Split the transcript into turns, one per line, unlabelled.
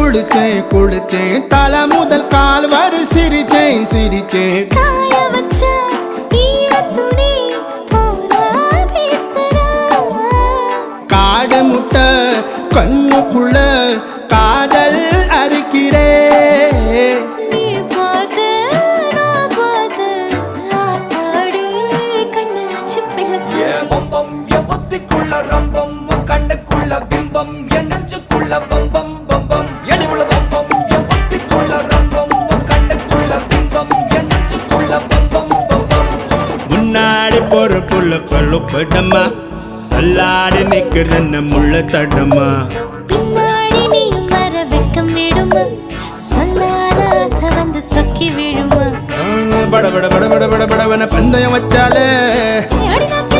குளிச்சேன் குளிச்சேன் தலை முதல் கால் வரை சிரிச்சேன் சிரிச்சேன்
காய வச்ச ஈரத்துணி போல பேசுறா
காடு முட்டை கண்ணுக்குள்ள காதல் அறுக்கிறே
நீ பார்த்து நான் பார்த்து ஆத்தாடி கண்ணாச்சு பிள்ளக்காச்சு
பம்பம் என் புத்திக்குள்ள ரம்பம் உன் கண்ணுக்குள்ள பிம்பம் என் நெஞ்சுக்குள்ள பம்பம் பம்பம் எளிவுள்ள பம்பம் என் புத்திக்குள்ள ரம்பம் உன் கண்ணுக்குள்ள பிம்பம் என் நெஞ்சுக்குள்ள பம்பம் பம்பம்
முன்னாடி போற புள்ள கழுப்படமா தள்ளாடி நிக்கிறன்ன முள்ள தடமா
பின்னாடி நீயும் வர வெட்கம் விடுமா சொல்லாத ஆசை வந்து சொக்கி விழுமா
பட பட பட பட பட படவன பந்தயம் வச்சாலே
அடி நான்